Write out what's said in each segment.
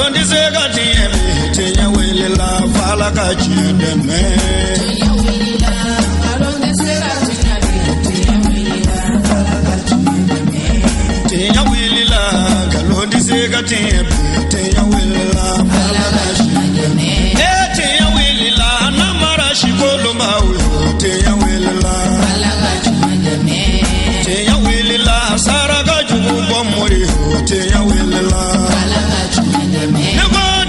Kalondi segati eme tenya wele la fala ka chideme. Tenya wele la kalondi segati eme tenya wele la fala ka chideme. Tenya wele la kalondi segati eme tenya wele la fala ka chideme. Tenya wele la namara shikolo mawe tenya wele la fala ka chideme. Tenya wele la saraka jubu bomori tenya wele la fala ka chideme.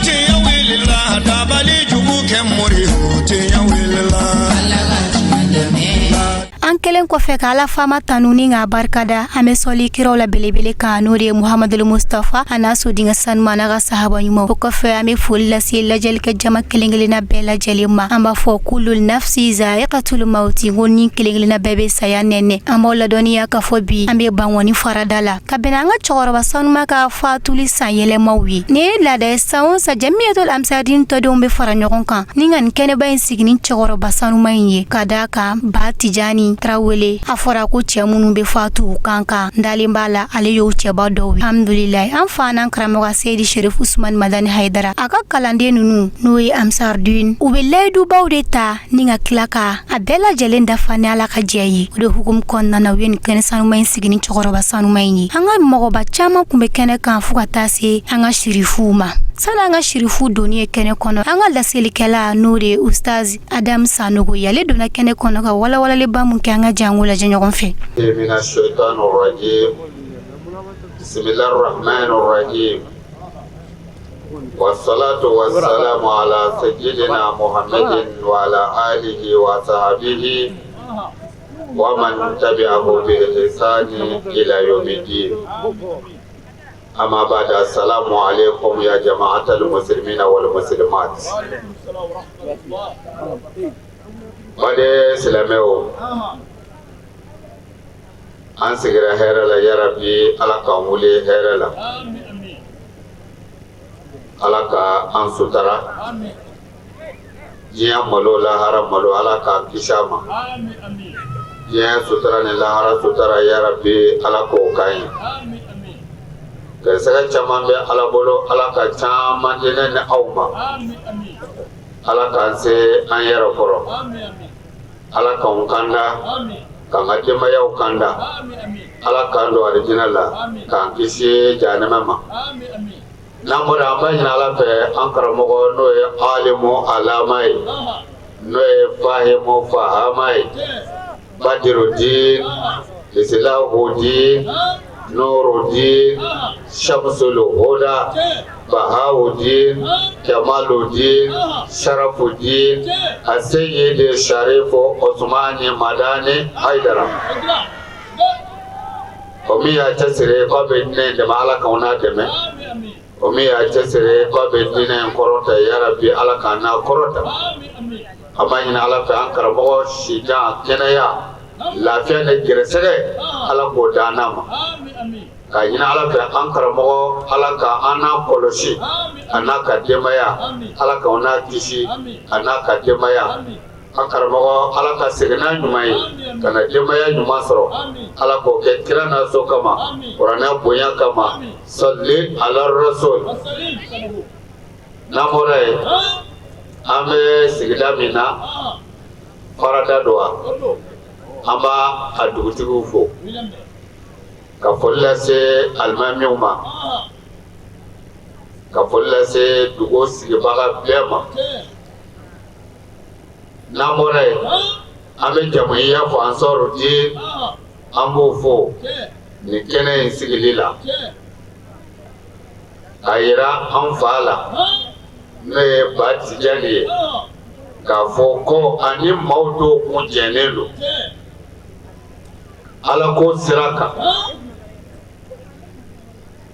Tenya wele la dabali jubu kemori tenya wele la fala ka chideme. An kelen kɔfɛ ka ala fama tanu ni ka barikada an bɛ sɔli kiraw la belebele kan n'o de ye Muhamadu Mustafa a n'a sodenkɛ sanuman n'a ka sahaba ɲumanw. O kɔfɛ an bɛ foli lase lajɛlikɛ jama kelen-kelenna bɛɛ lajɛlen ma. An b'a fɔ kulul nafsi za'iqatul mauti ko ni kelen-kelenna bɛɛ bɛ saya nɛnɛ. An b'aw ladɔnniya k'a fɔ bi an bɛ bangɔni farada la ka bɛn an ka cɛkɔrɔba sanuman ka fatuli san yɛlɛmaw ye. Ni ye laada ye san o san jamiyatul amsadin tɔdenw bɛ fara ɲɔgɔn kan ni ka nin kɛnɛba in sigi ni cɛkɔrɔba sanuman in ye ka d'a kan ba Tijani Tarawele a fɔra ko cɛ minnu bɛ fatu kan kan dalen b'a la ale y'o cɛba dɔw ye. Alhamdulilayi an fa n'an karamɔgɔ Seydi Sherif Usman Madani Haidara a ka kalanden ninnu n'o ye Amsardin u bɛ layidubaw de ta ni ka tila ka a bɛɛ lajɛlen dafa ni ala ka jɛ ye. O de hukumu kɔnɔna na u ye nin kɛnɛ sanuman in sigi ni cɛkɔrɔba sanuman in ye. An ka mɔgɔba caman kun bɛ kɛnɛ kan fo ka taa se an ka shirifuw ma. Sani an ka shirifu doni ye kɛnɛ kɔnɔ an ka laselikɛla n'o de ye Ustaz Adam Sanogo yale donna kɛnɛ kɔnɔ ka walawalaliba mun kɛ an ka jango lajɛ ɲɔgɔn fɛ. Mina shaitanir rajim. Bismillahir rahmanir rahim. Wassalatu wassalamu ala sayyidina Muhammadin wa ala alihi wa sahbihi wa man tabi'ahu bi ihsani ila yawmiddin. أما بعد السلام عليكم يا جماعة المسلمين والمسلمات. بعد سلامه أن سجر هيرلا يا ربي على كامولي هيرلا على كأن سترة جيا ملو لا هرم ملو على ككشامة جيا سترة لا هرم سترة يا ربي على كوكاين Kerana caman be ala bolo ala ka caman dene ne awma ala kan se an yɛrɛ kɔrɔ ala kan kanda kan ka denbayaw kanda ala kan don arijinɛ la k'an kisi jahanɛmɛ ma n'an bɔra an b'a ɲini ala fɛ an karamɔgɔ n'o ye alimu alama ye n'o ye fahimu fahama ye badirudin islahudin Nuruddin, Shamsul Huda, Bahauddin, Kamaluddin, Sharafuddin, Sayyid Sharif Osmani Madani Haidara. Omi ya tasire ko be ne de mala kauna deme. Omi ya tasire ko be ne korota ya rabbi ala kana korota. Amani ala fa an karamo shija kenaya. Lafiya ne gɛrɛsɛgɛ ala k'o d'an ma ka ɲini ala fɛ an karamɔgɔ ala ka an n'a kɔlɔsi a n'a ka denbaya ala k'an n'a kisi a n'a ka denbaya an karamɔgɔ ala ka segin n'a ɲuman ye ka na denbaya ɲuman sɔrɔ ala k'o kɛ kira n'a so kama kuranɛ bonya kama salli ala rasul n'an bɔra yen an bɛ sigida min na farada do wa an b'a a dugutigiw fo ka foli lase alimamiw ma ka foli lase dugu sigibaga bɛɛ ma n'an bɔra yen an bɛ jamuyiya fɔ Ansarudin an b'o fo nin kɛnɛ in sigili la k'a yira an fa la n'o ye ba Tijani ye k'a fɔ ko ani maaw dɔw kun jɛnnen don ala ko sira kan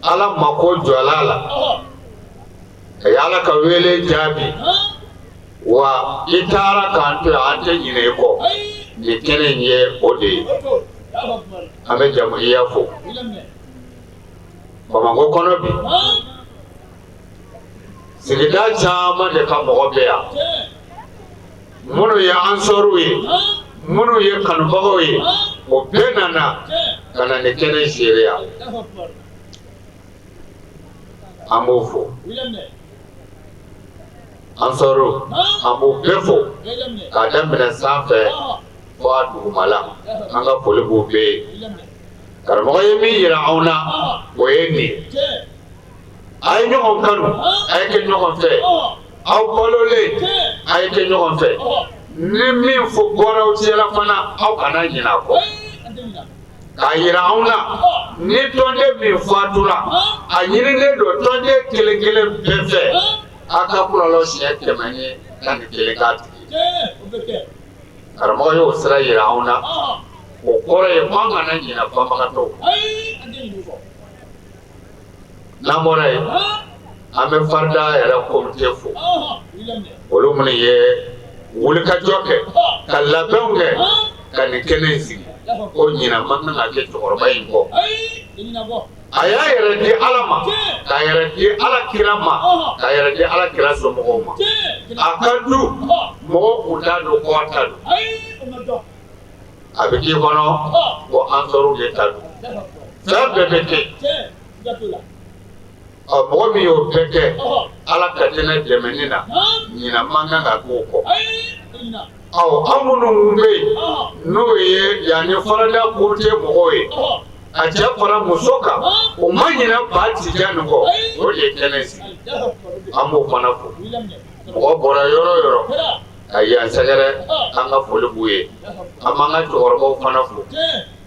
ala mako jɔla la ka ala ka wele jaabi wa i taara k'an to an tɛ ɲinɛ i kɔ nin kɛnɛ in ye o de ye an bɛ jamuyiya fo Bamakɔ kɔnɔ bi sigida caman de ka mɔgɔ bɛ yan minnu ye ansɔriw ye minnu ye kanubagaw ye o bɛɛ nana ka na nin kɛnɛ seereya amofo ansoro amo befo ka damina sanfɛ fo a dugumala an ka foli b'u bɛɛ ye karamɔgɔ ye min yira anw na o ye nin ye a ye ɲɔgɔn kanu a ye kɛ ɲɔgɔn fɛ aw balolen a ye kɛ ɲɔgɔn fɛ ni min fo bɔraw cɛla fana aw kana ɲinɛ a kɔ k'a yira anw na ni tɔnden min fatura a ɲininen don tɔnden kelen kelen bɛɛ fɛ a ka kɔlɔlɔ siɲɛ 111 k'a tigi karamɔgɔ y'o sira yira anw na o kɔrɔ ye ko an kana ɲinɛ banbagatɔw n'an bɔra yen an bɛ farida yɛrɛ komite fo olu minnu ye wulikajɔ kɛ ka labɛnw kɛ ka nin kɛnɛ in sigi ko ɲinɛ man kan ka kɛ cɛkɔrɔba in kɔ a y'a yɛrɛ di Ala ma k'a yɛrɛ di Ala kira ma k'a yɛrɛ di Ala kira somɔgɔw ma a ka du mɔgɔw kun t'a don kɔ ta don a bɛ k'i kɔnɔ ko an sɔrɔ de ta don fɛn bɛɛ bɛ kɛ mɔgɔ min y'o bɛɛ kɛ Ala ka dɛnɛ dɛmɛni na ɲinɛ man kan ka k'o kɔ an minnu bɛ yen n'o ye yanni farada komite mɔgɔw ye a cɛ fara muso kan o ma ɲinɛ ba tijan nin kɔ o de ye kɛnɛ sigi an b'o fana fo mɔgɔ bɔra yɔrɔ o yɔrɔ ka yan sɛgɛrɛ an ka foli b'u ye an b'an ka cɛkɔrɔbaw fana fo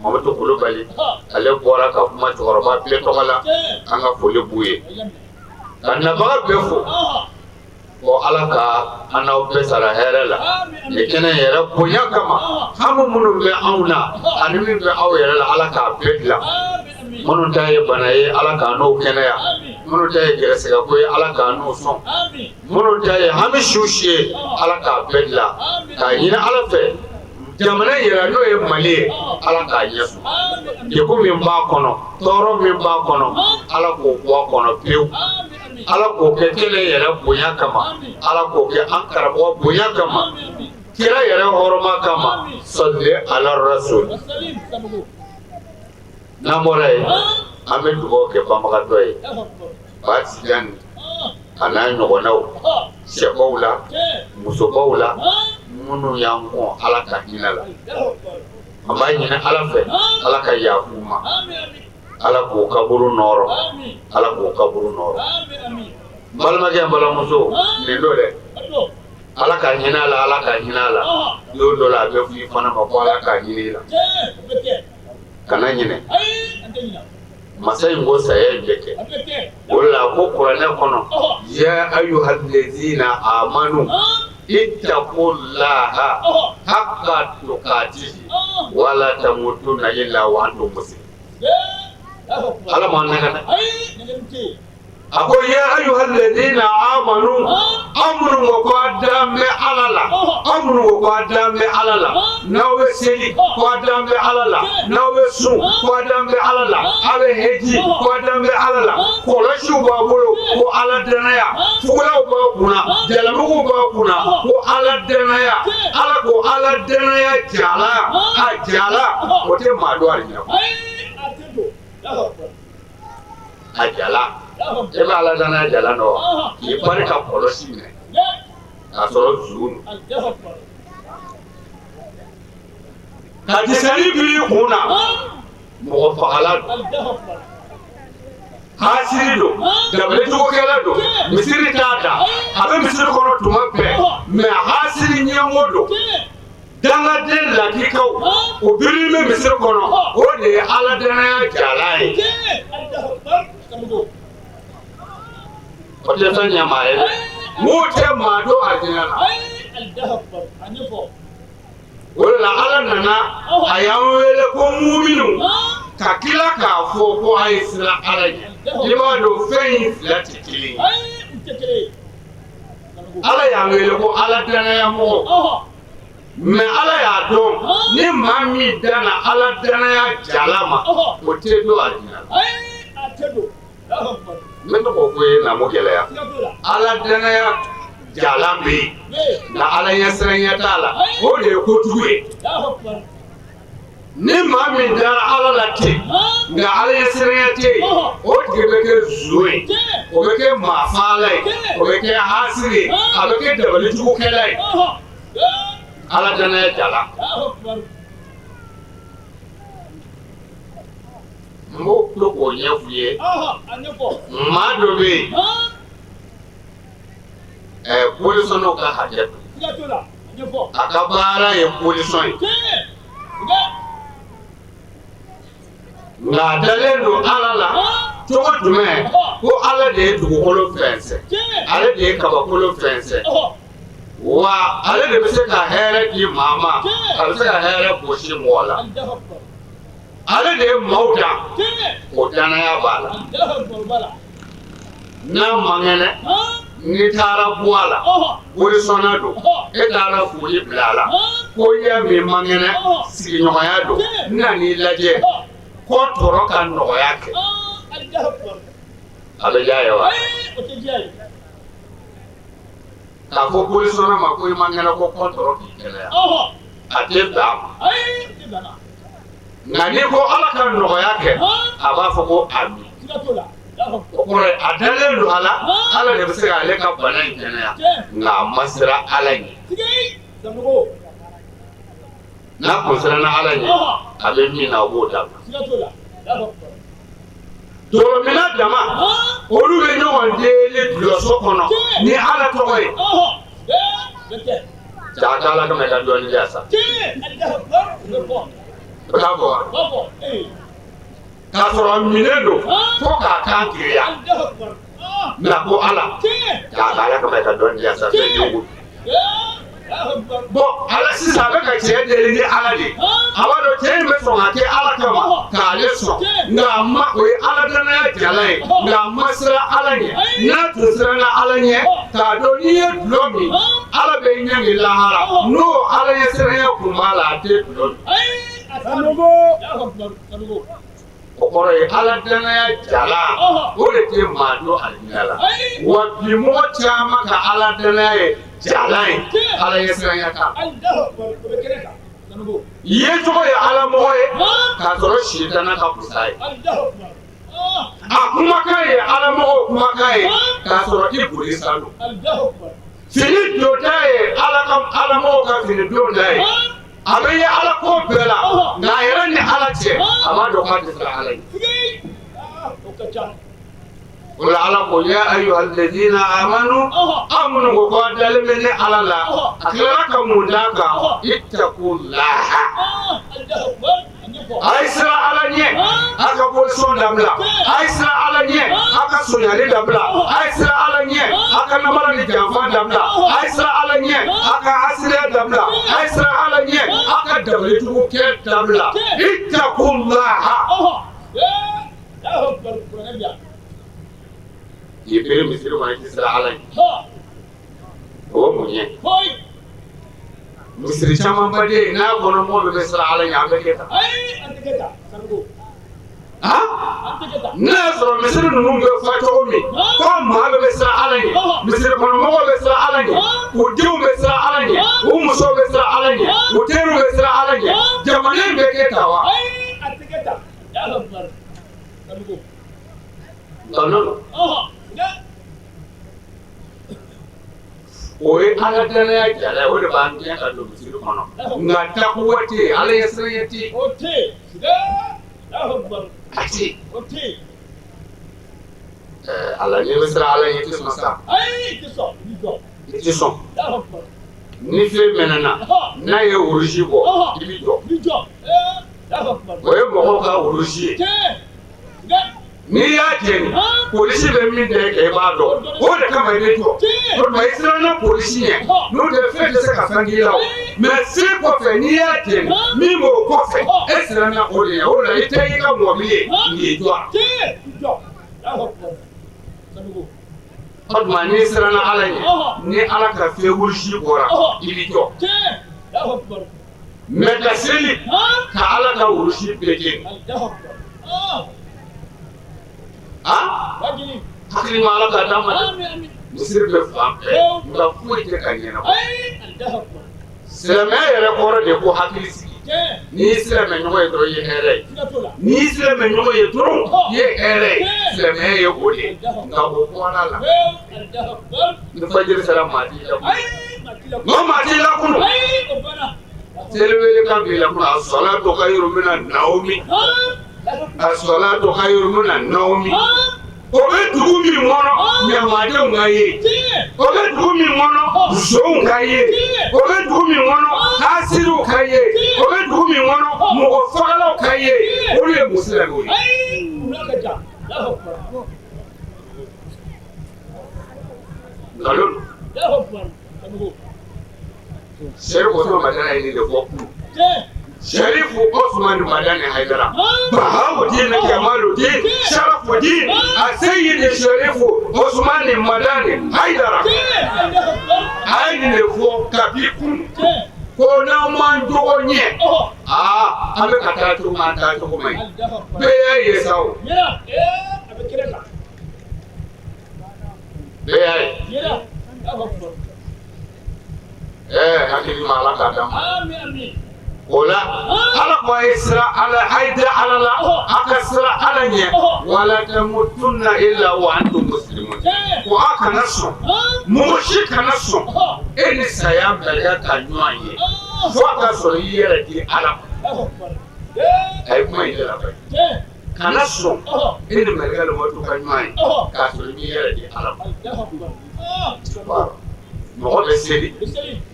Mamadu Kulubali ale bɔra ka kuma cɛkɔrɔba bɛɛ tɔgɔ la an ka foli b'u ye ka nabaga bɛɛ fo ko Ala ka an n'aw bɛɛ sara hɛrɛ la nin kɛnɛ yɛrɛ bonya kama hami minnu bɛ anw na ani min bɛ aw yɛrɛ la Ala k'a bɛɛ dilan minnu ta ye bana ye Ala k'a n'o kɛnɛya minnu ta ye gɛrɛsɛgɛ ko ye Ala k'a n'o sɔn minnu ta ye hami siw si ye Ala k'a bɛɛ dilan k'a ɲini Ala fɛ jamana yɛrɛ n'o ye Mali ye Ala k'a ɲɛsɔn degun min b'a kɔnɔ tɔɔrɔ min b'a kɔnɔ Ala k'o bɔ a kɔnɔ pewu Ala k'o kɛ kɛnɛ yɛrɛ bonya kama Ala k'o kɛ an karamɔgɔ bonya kama kira yɛrɛ hɔrɔma kama salli ala rasul n'an bɔra yen an bɛ dugawu kɛ banbagatɔ ye ba Tijani a n'a ɲɔgɔnnaw cɛbaw la musobaw la minnu y'an kɔn Ala ka hinɛ la an b'a ɲini Ala fɛ Ala ka yafa u ma Ala k'o kaburu nɔrɔ Ala k'o kaburu nɔrɔ balimakɛ n balimamuso nin don dɛ Ala ka hinɛ a la Ala ka hinɛ a la don dɔ la a bɛ f'i fana ma ko Ala ka hinɛ i la kana ɲinɛ masa in ko saya in bɛ kɛ o de la ko kuranɛ kɔnɔ ya ayyuhal ladzina amanu ittaqullaha haqqa tuqatihi wala tamutunna illa wa antum muslimun Ala ma nagana ako ya ayyuhal ladina amanu amru wa qadam alala amru wa qadam alala nawe seli qadam alala nawe su qadam alala ale heji qadam alala kolashu babolo ko ala danaya fugula ba kuna jalamu ba kuna ko ala danaya ala ko ala danaya jala a jala o te madu arinya ajala e b'a la danaya jala nɔ k'i bari ka kɔlɔsi minɛ k'a sɔrɔ zun ka disɛli b'i kun na mɔgɔ fagala don hasiri don dabalicogokɛla don misiri t'a da a bɛ misiri kɔnɔ tuma bɛɛ mɛ hasiri ɲɛngo don dangaden lakikaw o biri bɛ misiri kɔnɔ o de ye ala danaya jala ye o tɛ fɛn ɲɛmaa ye dɛ m'o tɛ maa don alijinɛ la o de la ala nana a y'an wele ko muminu ka tila k'a fɔ ko a ye siran ala ɲɛ i b'a dɔn fɛn in fila tɛ kelen ye ala y'an wele ko ala danaya mɔgɔ mɛ ala y'a dɔn ni maa min danna ala danaya jala ma o tɛ don alijinɛ la n bɛ tɔgɔ ko ye lamɔ gɛlɛya ala danaya jalan bɛ yen nka ala ɲɛsiranɲɛ t'a la o de ye kojugu ye ni maa min dara ala la ten nka ala ye siranya te yen o tigi bɛ kɛ zo ye o bɛ kɛ maafaala ye o bɛ kɛ hasiri ye a bɛ kɛ dabalijugukɛla ye ala danaya jala n b'o to k'o ɲɛf'u ye maa dɔ bɛ yen polisɔnnaw ka hakɛ to a ka baara ye polisɔn ye nka a dalen don ala la cogo jumɛn ko ala de ye dugukolo fɛnsɛ ale de ye kabakolo fɛnsɛ wa ale de bɛ se ka hɛrɛ di maa ma a bɛ se ka hɛrɛ gosi mɔgɔ la ale de ye maaw dan o danaya b'a la n'a man kɛnɛ n'i taara bɔ a la polisɔnna don e taara foli bila a la ko ɲɛ min man kɛnɛ sigiɲɔgɔnya don n na n'i lajɛ ko tɔɔrɔ ka nɔgɔya kɛ a bɛ diya ye wa k'a fɔ polisɔnna ma ko i man kɛnɛ ko kɔntɔrɔ k'i kɛnɛya a tɛ bɛn a ma nka n'i ko ala ka nɔgɔya kɛ a b'a fɔ ko ami o kɔrɔ ye a dalen don a la ala de bɛ se k'ale ka bana in kɛnɛya nka a ma siran ala ɲɛ n'a kun siranna ala ɲɛ a bɛ min na o b'o dabila dɔrɔmina dama olu bɛ ɲɔgɔn deli dulɔso kɔnɔ ni ala tɔgɔ ye jaa k'ala kama i ka dɔɔnin di yan sa o t'a fɔ wa k'a sɔrɔ minɛ don fo k'a kan giriya nka ko ala jaa k'ala kama i ka dɔɔnin di yan sa fɛn jugu bon ala sisan a bɛ ka cɛ deli ni ala de a b'a dɔn cɛ in bɛ sɔn ka kɛ ala kama k'ale sɔn nka a ma o ye ala danaya jala ye nka a ma siran ala ɲɛ n'a tun siranna ala ɲɛ k'a dɔn n'i ye dulɔ min ala bɛ ɲɛ min lahara n'o ala ye siranya kun b'a la a tɛ dulɔ min o kɔrɔ ye ala danaya jala o de tɛ maa don alijinɛ la wa bi mɔgɔ caman ka ala danaya ye jala ye ala ye siranya kan ye cogo ye ala mɔgɔ ye k'a sɔrɔ sitana ka fusa ye a kumakan ye ala mɔgɔ kumakan ye k'a sɔrɔ i boli sa don fini donda ye ala mɔgɔ ka fini donda ye a bɛ ye ala ko bɛɛ la nka a yɛrɛ ni ala cɛ a b'a dɔn k'a tɛ siran ala ye o la ala ko ya ayyuhal ladina amanu aw minnu ko k'aw dalen bɛ ni ala la a tilala ka mun d'a kan ittaqullaha a ye siran ala ɲɛ a ka polisɔn dabila a ye siran ala ɲɛ a ka sonyali dabila a ye siran ala ɲɛ a ka namara ni janfa dabila a ye siran ala ɲɛ a ka asiriya dabila a ye siran ala ɲɛ a ka dabalijugu kɛ dabila ittaqullaha i bere misiri kɔnɔ i tɛ siran ala ɲɛ o ye mun ye misiri caman ba de n'a kɔnɔ mɔgɔ bɛ siran ala ɲɛ an bɛ kɛ tan n'a y'a sɔrɔ misiri ninnu bɛ fa cogo min ko maa bɛ siran ala ɲɛ misiri kɔnɔ mɔgɔw bɛ siran ala ɲɛ u denw bɛ siran ala ɲɛ u musow bɛ siran ala ɲɛ u teriw bɛ siran ala ɲɛ jamana in bɛ kɛ tan wa nkalon don o ye ala danaya jala ye o de b'an gɛn ka don misiri kɔnɔ nka dakuwa tɛ yen ala ye siranya tɛ yen a tɛ yen ala n'i bɛ siran ala ɲɛ i tɛ sɔn sa i tɛ sɔn ni fɛn mɛnɛna n'a ye wurusi bɔ i bɛ jɔ o ye mɔgɔw ka wurusi ye n'i y'a jɛni polisi bɛ min da i kan i b'a dɔn o de kama i bɛ jɔ o tuma i siranna polisi ɲɛ n'o tɛ fɛn tɛ se ka fɛn k'i la o mɛ se kɔfɛ n'i y'a jɛni min b'o kɔfɛ e siranna o de ɲɛ o la i tɛ i ka mɔbili ye n'i jɔ o tuma n'i siranna ala ɲɛ ni ala ka fɛn wurusi bɔra i bɛ jɔ mɛ ka seli ka ala ka wurusi bɛɛ jeni hakili ma ala ka d'a ma dɛ misiri bɛ fan bɛɛ nka foyi tɛ ka ɲɛnabɔ silamɛya yɛrɛ kɔrɔ de ko hakili sigi ni silamɛ ɲɔgɔn ye dɔrɔn i ye hɛrɛ ye ni silamɛ ɲɔgɔn ye dɔrɔn i ye hɛrɛ ye silamɛya ye o de ye nka o bɔra la ni fajiri sera maa t'i lakunu n'o maa t'i lakunu seliwele kan b'i lakunu a salatu khairu mina nawmi a salatu khairu mina nawmi o bɛ dugu min kɔnɔ ɲamadenw ka ye o bɛ dugu min kɔnɔ zonw ka ye o bɛ dugu min kɔnɔ hasiriw ka ye o bɛ dugu min kɔnɔ mɔgɔ fagalaw ka ye olu ye musilamɛw ye nkalon Sherifu Osman Madani ye nin de fɔ kun Sherifu Osman Madani Haidara Bahauddin Kamaluddin Sharafuddin Sayyid Sherifu Osman Madani Haidara a ye nin de fɔ kabi kun ko n'an m'an jogo ɲɛ an bɛ ka taa cogo min an taa cogo man ɲi bɛɛ y'a ye sa o bɛɛ y'a ye hakili ma Ala k'a d'an ma o la Ala ko a ye sira Ala a ye da Ala la a ka sira Ala ɲɛ wala tamutunna illa wa antum muslimun ko a kana sɔn mɔgɔ si kana sɔn e ni saya bɛɛ ka ɲɔgɔn ye fo a ka sɔrɔ i yɛrɛ di Ala ma a ye kuma in de labɛn kana sɔn e ni mɛlɛkɛ lamɔtu ka ɲɔgɔn ye k'a sɔrɔ i yɛrɛ di Ala ma mɔgɔ bɛ seli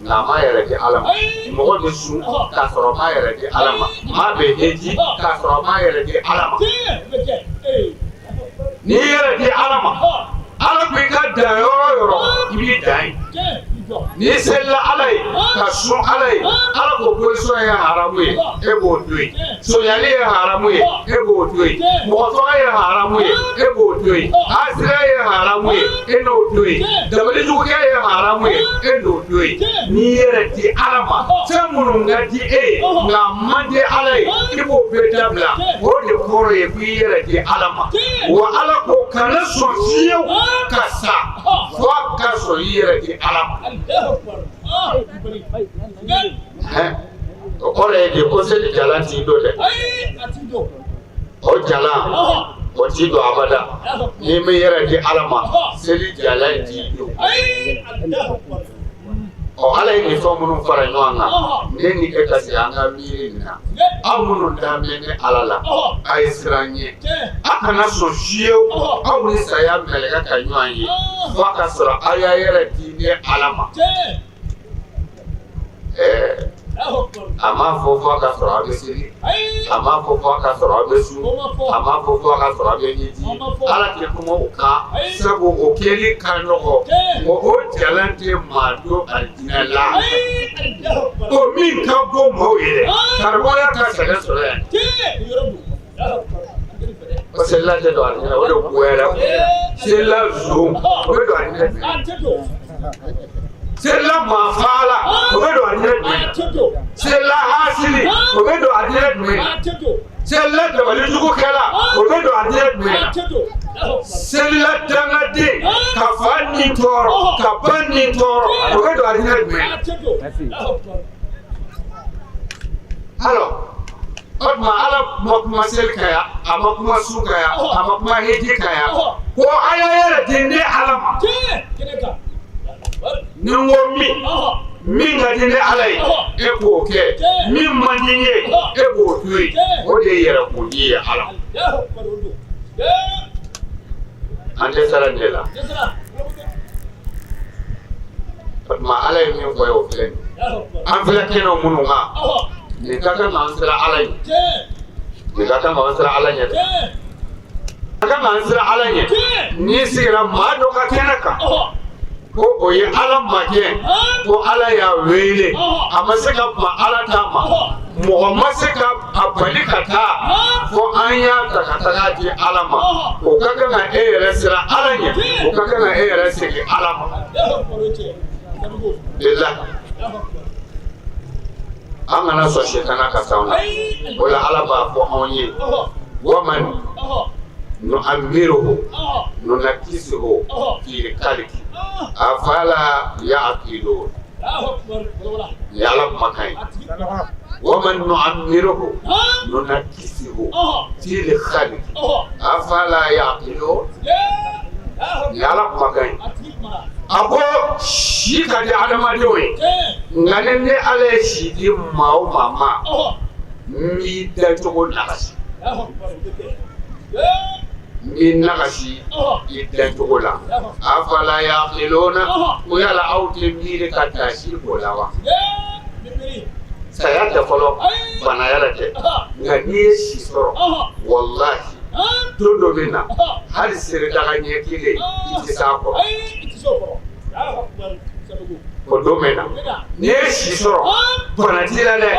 nka a ma yɛrɛ di Ala ma mɔgɔ bɛ sun k'a sɔrɔ a ma yɛrɛ di Ala ma maa bɛ heji k'a sɔrɔ a ma yɛrɛ di Ala ma n'i yɛrɛ di Ala ma Ala ko i ka dan yɔrɔ o yɔrɔ i b'i dan ye n'i selila Ala ye ka sun Ala ye Ala ko bolisɔn ye haramu ye e b'o to yen sonyali ye haramu ye e b'o to yen mɔgɔ faga ye haramu ye e b'o to yen hasira ye haramu ye e n'o to yen dabalijugukɛ ye haramu ye e n'o to yen n'i yɛrɛ di Ala ma fɛn minnu ka di e ye nka a man di Ala ye i b'o bɛɛ dabila o de kɔrɔ ye ko i yɛrɛ di Ala ma wa Ala ko kana sɔn fiyewu ka sa fo a ka sɔrɔ i yɛrɛ di Ala ma o kɔrɔ ye de ko seli jalan t'i don dɛ o jalan o t'i don abada n'i mi yɛrɛ di Ala ma seli jalan t'i don Ala ye nin fɛn minnu fara ɲɔgɔn kan ne ni e ka se an ka miiri nin na aw minnu daminɛ ni Ala la a ye siran ɲɛ a kana sɔn fiyewu aw ni saya mɛlɛkɛ ka ɲɔgɔn ye fo a ka sɔrɔ a y'a yɛrɛ di ni Ala ma a m'a fɔ fo a ka sɔrɔ a bɛ seli a m'a fɔ fo a ka sɔrɔ a bɛ sun a m'a fɔ fo a ka sɔrɔ a bɛ ɲɛji Ala tɛ kuma o kan sabu o kɛli ka nɔgɔ o jalan tɛ maa don alijinɛ la o min ka bon maaw ye dɛ karamɔgɔya ka sɛgɛn sɔrɔ yan o selila tɛ don alijinɛ o de goyara selila zon o bɛ don alijinɛ selila maafala o bɛ don alijinɛ jumɛn selila hasili o bɛ don alijinɛ jumɛn selila dabalijugukɛla o bɛ don alijinɛ jumɛn selila dangaden ka fa ni tɔɔrɔ ka ba ni tɔɔrɔ o bɛ don alijinɛ jumɛn alors o tuma Ala ma kuma seli kan yan a ma kuma su kan yan a ma kuma heji kan yan ko a y'a yɛrɛ di ne Ala ma ni n ko min ka di ni Ala ye e k'o kɛ min man di n ye e k'o to yen o de ye yɛrɛ ko di ye Ala an tɛ sara nin de la o tuma Ala ye min fɔ ye o filɛ an filɛ kɛnɛw minnu kan nin ka kan k'an sera Ala ɲɛ nin ka kan k'an sera Ala ɲɛ dɛ ka kan k'an sera Ala ɲɛ n'i sigira maa dɔ ka kɛnɛ kan ko o ye Ala magɛn ko Ala y'a wele a ma se ka ban Ala ta ma mɔgɔ ma se ka a bali ka taa fo an y'a ta ka taga di Ala ma o ka kan ka e yɛrɛ sera Ala ɲɛ o ka kan ka e yɛrɛ segin Ala ma an kana sɔn sitana ka s'anw na o la Ala b'a fɔ anw ye waman nu'ammiruhu nunakkisuhu fil khalqi afala ya'qilun ni Ala kumakan ye ومن نعمره ننكسه في الخلق أفلا يعقلون يلا مكان أبو شيكا دي عدم دوي ناني على شيدي ماو ماما ميدا تقول نغسي من نغسي يدا تقول أفلا يعقلون ويلا أوت ميري كتاشي بولاوا saya da falo bana yarate nga niye shi soro wallahi dodo bina hali sire daga nye kile iti sako ko do mena niye shi soro bana tila le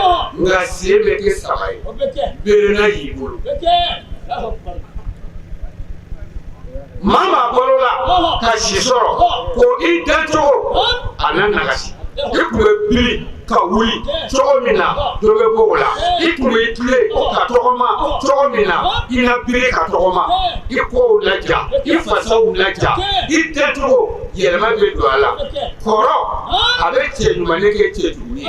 nga siye meke sabai bere na yibulu mama bolola ka shi soro ko idanto anan nagasi ikwe bili ka wuli cogo min na dɔ bɛ bɔ o la i kun bɛ tile ka tɔgɔma cogo min na i na biri ka tɔgɔma i kow laja i fasaw laja i tɛcogo yɛlɛma bɛ don a la kɔrɔ a bɛ cɛ ɲumanin kɛ cɛ jugu ye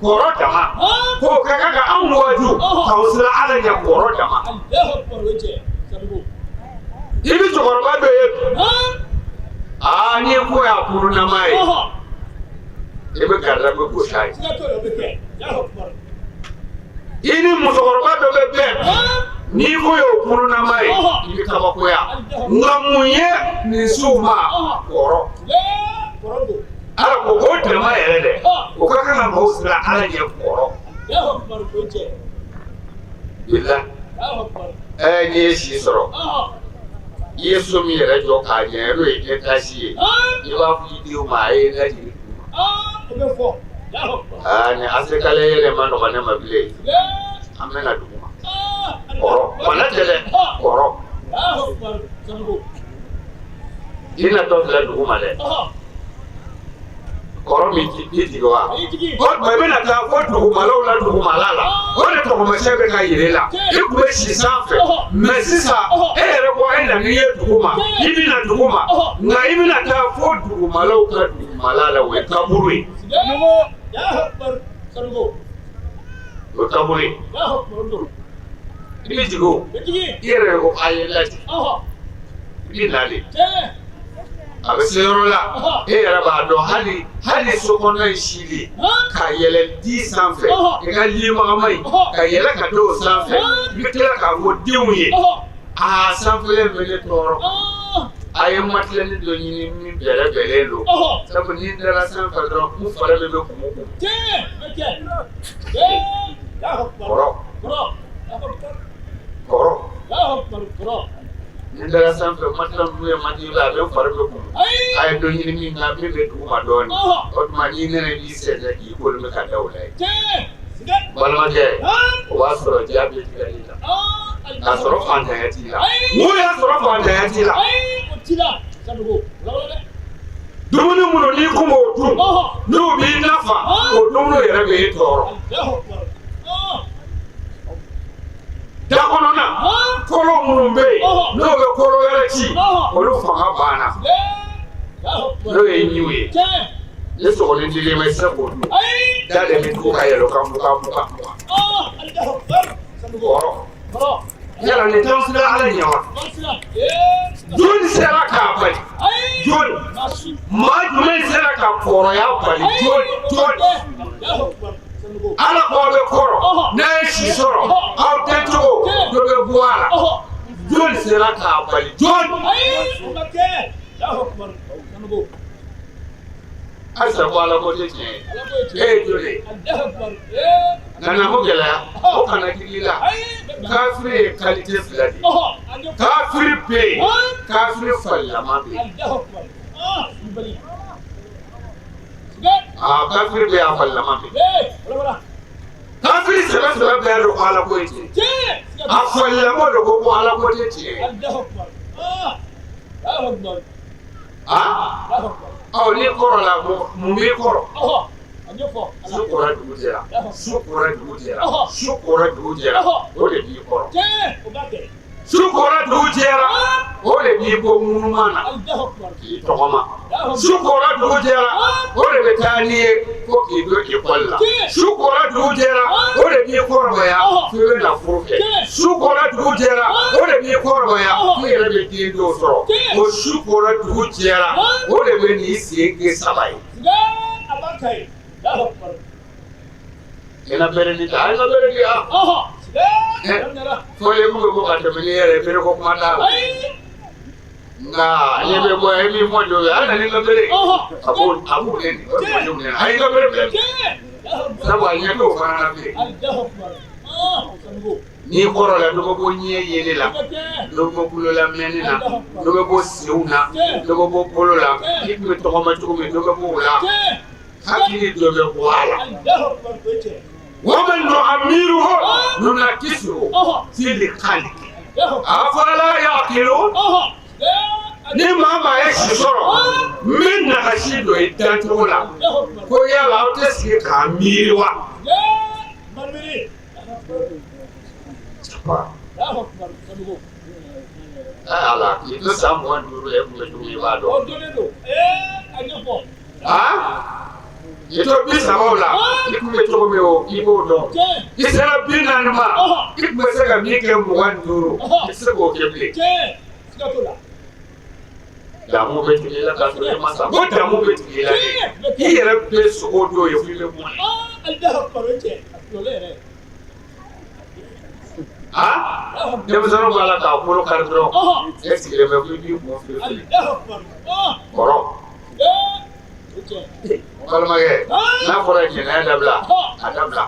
kɔrɔ dama k'o ka kan ka anw waju k'aw siran ala ɲɛ kɔrɔ dama i bɛ cɛkɔrɔba dɔ ye ni ko ya kuru na mai e be garra be ko sai ini musokoroba do be be ni ko yo kuru na mai ni ka ba ko ya ngamunye ni suma koro ala ko ko de mai ele o ka kana mo sira ala ye koro illa ni shi soro Yesu mi yɛrɛ jɔ k'a ɲɛ n'o ye étage ye i b'a fɔ i denw ma a ye lajigin d'u ma ni asekale yɛrɛ ma nɔgɔ ne ma bilen an bɛna dugu ma kɔrɔ bana tɛ dɛ kɔrɔ i natɔ filɛ dugu ma dɛ kɔrɔ min ti tigɛ wa o tuma i bɛna taa fɔ dugumalaw la dugumala la o de tɔgɔmasɛn bɛ ka yir'e la i tun bɛ si sanfɛ mɛ sisan e yɛrɛ ko e nana i ye dugu ma i bɛna dugu ma nka i bɛna taa fɔ dugumalaw ka dugumala la o ye kaburu ye o ye kaburu ye i bɛ jigin o i yɛrɛ ko a ye lajɛ i bɛ nalen a bɛ se yɔrɔ la e yɛrɛ b'a dɔn hali sokɔnɔ in sili ka yɛlɛ di sanfɛ i ka limagama in ka yɛlɛ ka don o sanfɛ i bɛ tila k'a fɔ denw ye sanfɛlen bɛ ne tɔɔrɔ a ye matilɛni dɔ ɲini min bɛlɛbɛlen don sabu ni n dara sanfɛ dɔrɔn n fari bɛ kumu kɔrɔ ni dara sanfɛ matila ninnu ye mati la a bɛ fari bɛ kumu a ye dɔ ɲini min na min bɛ dugu ma dɔɔnin o tuma n'i nana n'i sɛnɛ k'i kolon bɛ ka da o la ye balimakɛ o b'a sɔrɔ diya bɛ tigɛli la k'a sɔrɔ fantanya t'i la mun y'a sɔrɔ fantanya t'i la dumuni minnu n'i kun b'o dun n'u b'i nafa o dumuni yɛrɛ b'e tɔɔrɔ da kɔnɔna kolo minnu bɛ yen n'o bɛ kolo wɛrɛ ci olu fanga banna n'o ye ɲiw ye ne sɔgɔnindilen bɛ se k'o dun da de bɛ tugu ka yɛlɛ ka mugan kɔrɔ yala nin t'anw sera ala ɲɛ wa jɔnni sera k'a bali jɔnni maa jumɛn sera ka kɔrɔya bali jɔnni ala k'aw bɛ kɔrɔ n'a ye si sɔrɔ aw tɛcogo dɔ bɛ bɔ a la jɔnni sera k'a bali jɔnni halisa ko ala ko tɛ tiɲɛ ye e ye jɔnni ye nana mo gɛlɛya o kana jigi la kafiri ye kalite fila de ye kafiri bɛ yen kafiri falilama bɛ yen kafiri bɛ yen a falilama bɛ yen kafiri sɛbɛ bɛɛ don ko ala ko ye tiɲɛ a falilama don ko ala ko tɛ tiɲɛ ni kɔrɔ la mun b'i kɔrɔ su kɔrɔ dugu jɛra su kɔrɔ dugu jɛra su kɔrɔ dugu jɛra o de b'i kɔrɔ sukora dujera ole bi ko mumana togoma sukora dujera ole betani ko ki do ki kolla sukora dujera ole bi korboya fere la furuke sukora dujera ole bi korboya fere be ti do so o sukora dujera ole be ni siege sabai abakai ina bere ni dai na bere ni foye ko ko ka tamini yere bere ko mata nga ni be mo emi mo do ana ni bere abu ni ni ai ga bere sabu ai ne ko fana na be ni koro la do ko nyi yele la do ko kulo la meni na do ko siuna do ko polo la ni be to ko ma to me do ko la hakili do be wala ومن نعمره ننكسه في الخلق أفلا يعقلون نما ما يشسر من نغشيد ويدانتولا كويا لاو تسكي كاميروا ala itu samuan dulu yang melindungi bado itu bisa maula itu betul meo ibu dong isera bina nama itu bisa kami kemuan dulu isera go kebli damu betul lah kalau masa go damu betul lah ini era peso odo yo file buat dia besar malah kau puluh kardro esile me fili mo fili korok kalau mage na fora ni na dabla adabla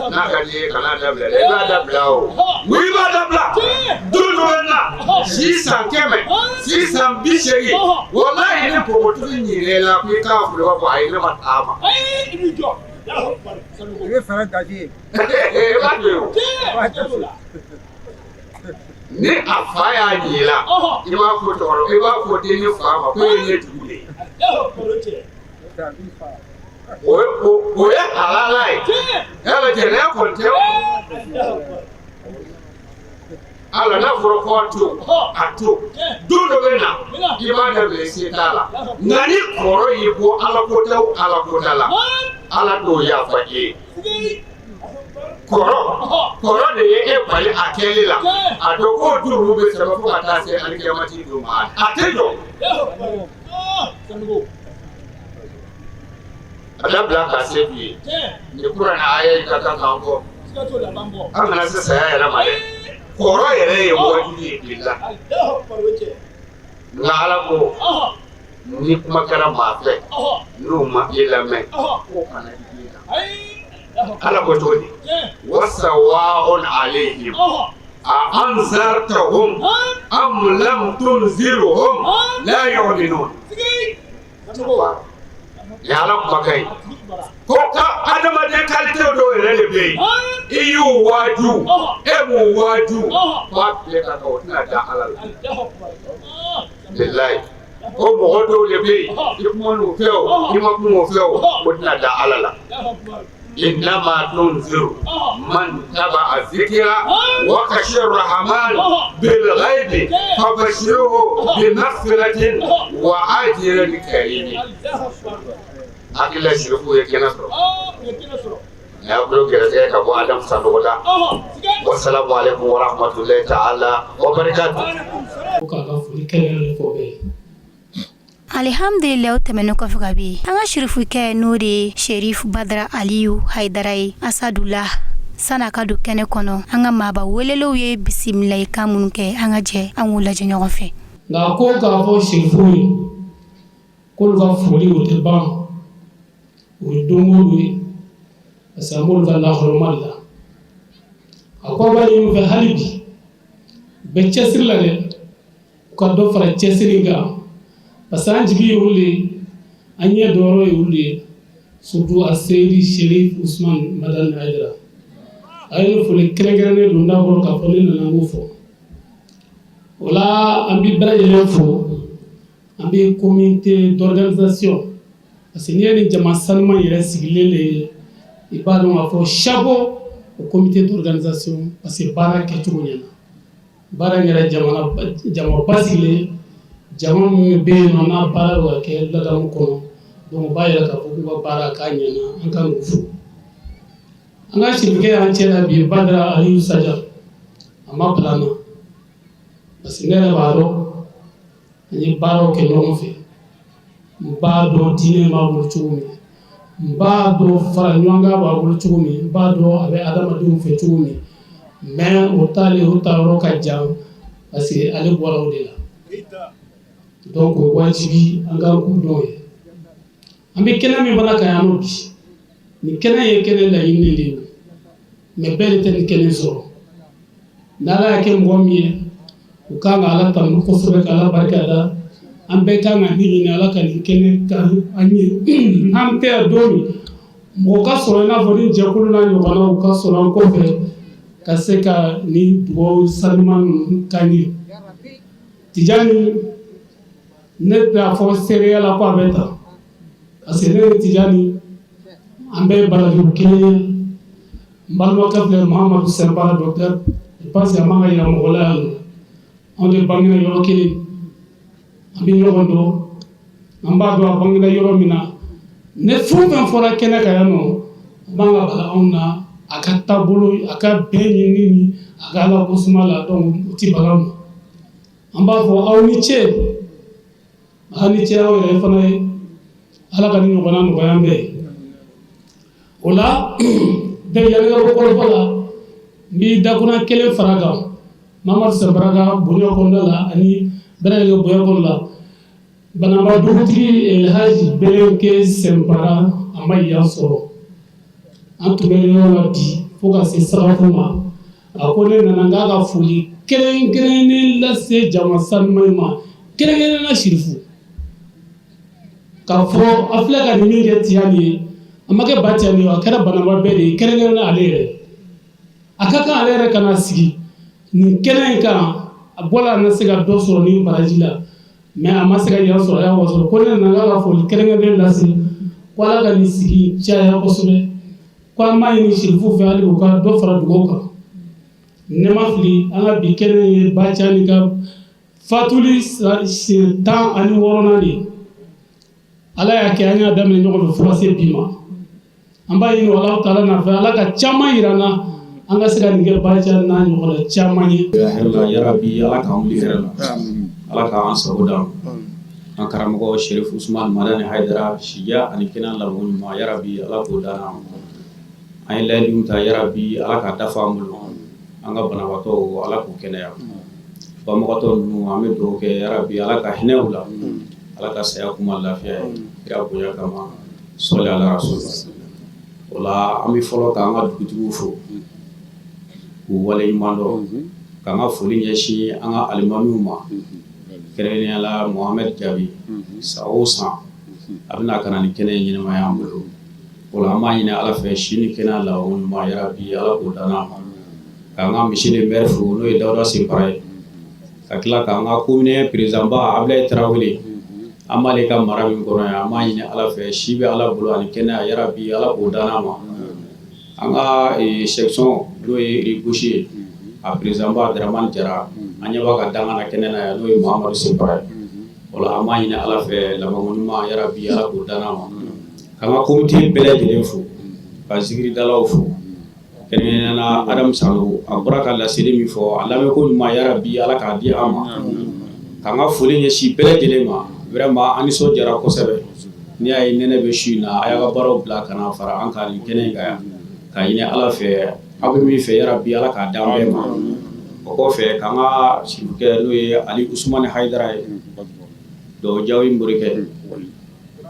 na kali kana dabla le ba dabla o wi ba dabla dulu na si san keme si san bishegi wallahi ne ko to ni le la ku ka fu ba ai ne matama ai ni jo ne fara daji ba do ni afaya ni la ni ma ko to ro e ba ko de ni fa ma ko ni tule Oya halalai. Ela jene konteo. Ala na furo atu. Dundo bena. Ibada blesi tala. Nani koro yibo ala kotala. Ala do ya faje. Koro de ye pali akeli la. Adoko duru be sababu atase alikiyamati duma. Atejo. Adabla ka sebi ni Qur'an aya ka ka kango an na se saya yara male koro yere ye wajudi billah na ala ko ni kuma kara ma fe no ma ilame ko kana dina ala ko to ni wasawa'un alaihim a anzartahum am lam tunzirhum la yu'minun yalan bakai ko ka adama de kalite do rele be iyu waju emu waju wa le ka ko na da alal billahi ko mo do le be ikmonu feo imakmu feo ko na da alala إنما تنذر من تبع الذكر وخشى الرحمن بالغيب فبشره بمغفرة وأجر كريم. أكيد شرفوا يكنسرو. يا أبو كرزة كابو آدم سانودا. والسلام عليكم ورحمة الله تعالى وبركاته. Alhamdulillah o tɛmɛnen kɔfɛ ka bi an ka shirifukɛ n'o de Sherif Badara Aliyu Haidara ye Asadullah san'a ka don kɛnɛ kɔnɔ an ka maaba welelew ye bisimilayikan minnu kɛ an ka jɛ an k'u lajɛ ɲɔgɔn fɛ nka ko k'a fɔ sherifu ye k'olu ka foli o tɛ ban o ye don o don ye parce que an b'olu ka lahɔrɔma de la a ko b'a ɲini u fɛ hali bi bɛɛ cɛsiri la dɛ u ka dɔ fara cɛsiri kan parce que an jigi ye olu de an ɲɛ dɔyɔrɔ ye olu de surtout a seydi Sherif Usman Madani Haidara a ye ne foli kɛrɛnkɛrɛnnen don n'a bɔra k'a fɔ ne nana n k'o fɔ o la an bɛ bɛɛ lajɛlen fo an bɛ comité d'organisation parce que n'i ye nin jama sanuman yɛrɛ sigilen de ye i b'a dɔn k'a fɔ chapeau au comité d'organisation parce que baara kɛcogo ɲɛna baara yɛrɛ jama basigilen jama min bɛ yen nɔ n'a baara bɛ ka kɛ ladamu kɔnɔ donc o b'a yɛrɛ k'a fɔ k'u ka baara k'a ɲɛna an ka n'u fo an ka sirikɛ y'an cɛ la bi Badara Aliyu Saja a ma bila n na parce que ne yɛrɛ b'a dɔn an ye baaraw kɛ ɲɔgɔn fɛ n b'a dɔn diinɛ b'a bolo cogo min n b'a dɔn fara ɲɔgɔnkan b'a bolo cogo min n b'a dɔn a bɛ adamadenw fɛ cogo min mais o taalen o tayɔrɔ ka jan parce que ale bɔra o de la donc o wajibi an ka k'u dɔn ye an bɛ kɛnɛ min fana kan yan nɔ bi nin kɛnɛ ye kɛnɛ laɲini de ye mais bɛɛ de tɛ nin kɛnɛ sɔrɔ n'Ala y'a kɛ mɔgɔ min ye u kan ka Ala tanu kosɛbɛ ka Ala barikada an bɛɛ kan ka min ɲini Ala ka nin kɛnɛ ka an ye an tɛ yan don min mɔgɔ ka sɔrɔ i n'a fɔ ni jɛkulu n'a ɲɔgɔnnaw ka sɔrɔ an kɔfɛ ka se ka ni dugawu sanuman ninnu k'an ye Tijani ne t'a fɔ seereya la ko a bɛ tan parce que ne ni Tijani an bɛɛ ye barajugu kelen ye n balimakɛ filɛ Muhamadu Sɛnbara docteur je pense que a man ka yira mɔgɔ la yan nɔ anw de bangena yɔrɔ kelen an bɛ ɲɔgɔn dɔn an b'a dɔn a bangena yɔrɔ min na ne fɛn o fɛn fɔra kɛnɛ kan yan nɔ o man ka bala anw na a ka taabolo a ka bɛn ɲini ni a ka Ala kosuma la donc o tɛ bala anw ma an b'a fɔ aw ni ce aw yɛrɛ fana ye Ala ka ni ɲɔgɔnna nɔgɔya an bɛɛ ye o la bɛɛ yanni ka bɔ kɔrɔfɔ la n b'i dakuna kelen fara kan Mamadu Sɛnbara ka bonya kɔnɔna la ani bɛɛ ka bonya kɔnɔna la Bananba dugutigi Elhaji Belenke Sɛnbara a ma yan sɔrɔ an tun bɛ ɲɔgɔn na bi fo ka se sababu ma a ko ne nana n k'a ka foli kɛrɛnkɛrɛnnen lase jama sanuman ma kɛrɛnkɛrɛnnen na Sirifu k'a fɔ a filɛ ka nin min kɛ Tijani ye a ma kɛ ba Tijani ye a kɛra Bananba bɛɛ de ye kɛrɛnkɛrɛnnen ale yɛrɛ a ka kan ale yɛrɛ kana sigi nin kɛnɛ in kan a bɔla na se ka dɔ sɔrɔ nin baraji la mais a ma se ka yan sɔrɔ a y'a wasɔrɔ ko ne nana n k'a ka foli kɛrɛnkɛrɛnnen lase ko Ala ka nin sigi caya kosɛbɛ ko an b'a ɲini Sirifu fɛ hali u ka dɔ fara dugawu kan ne ma fili an ka bi kɛnɛ ye ba Tijani ka fatuli 16 de ye Ala y'a kɛ an y'a daminɛ ɲɔgɔn fɛ fo ka se bi ma an b'a ɲini Alahu Taala nɔfɛ Ala ka caman yira an na an ka se ka nin kɛ ba Tijani n'a ɲɔgɔnna caman ye yarabi Ala k'an wuli hɛrɛ la Ala k'an sago d'an an karamɔgɔ Sherif Usman Madani Haidara siya ani kɛnɛ labɔ ɲuman yarabi Ala k'o d'an na an ye layidu ta yarabi Ala ka dafa an bolo an ka banabaatɔw Ala k'u kɛnɛya banbagatɔ ninnu an bɛ dugawu kɛ yarabi Ala ka hinɛ u la Ala ka saya kuma lafiya ye kira bonya kama sɔli ala rasul o la an bɛ fɔlɔ k'an ka dugutigiw fo k'u waleɲuman dɔn k'an ka foli ɲɛsin an ka alimamiw ma kɛrɛnkɛrɛnnenya la Mohamed Jabi san o san a bɛna ka na ni kɛnɛ in ɲɛnamaya an bolo o la an b'a ɲini Ala fɛ si ni kɛnɛ la o ɲuman yarabi Ala k'o d'an ma k'an ka monsieur le maire fo n'o ye Dawuda Senpara ye ka tila k'an ka commune président ba Ablaye Tarawele an b'ale ka mara min kɔnɔ yan an b'a ɲini Ala fɛ si bɛ Ala bolo ani kɛnɛya yarabi Ala k'o d'an ma an ka section n'o ye Ribouchi ye a président ba Dramane Jara an ɲɛ b'a ka danga na kɛnɛ na yan n'o ye Mohamadu Senpara ye o la an b'a ɲini Ala fɛ labanko ɲuman yarabi Ala k'o d'an ma k'an ka comité bɛɛ lajɛlen fo ka zikiridalaw fo kɛrɛnkɛrɛnnenya la Adamu Salo a bɔra ka laseli min fɔ a lamɛnko ɲuman yarabi Ala k'a di an ma k'an ka foli ɲɛsin bɛɛ lajɛlen ma vraiment an nisɔndiyara kosɛbɛ n'i y'a ye nɛnɛ bɛ su in na a y'a ka baaraw bila ka na fara an ka nin kɛnɛ in kan yan k'a ɲini Ala fɛ aw bɛ min fɛ yarabi Ala k'a d'an bɛɛ ma o kɔfɛ k'an ka sirikɛ n'o ye Ali Usmani Haidara ye dɔw Jawi Morikɛ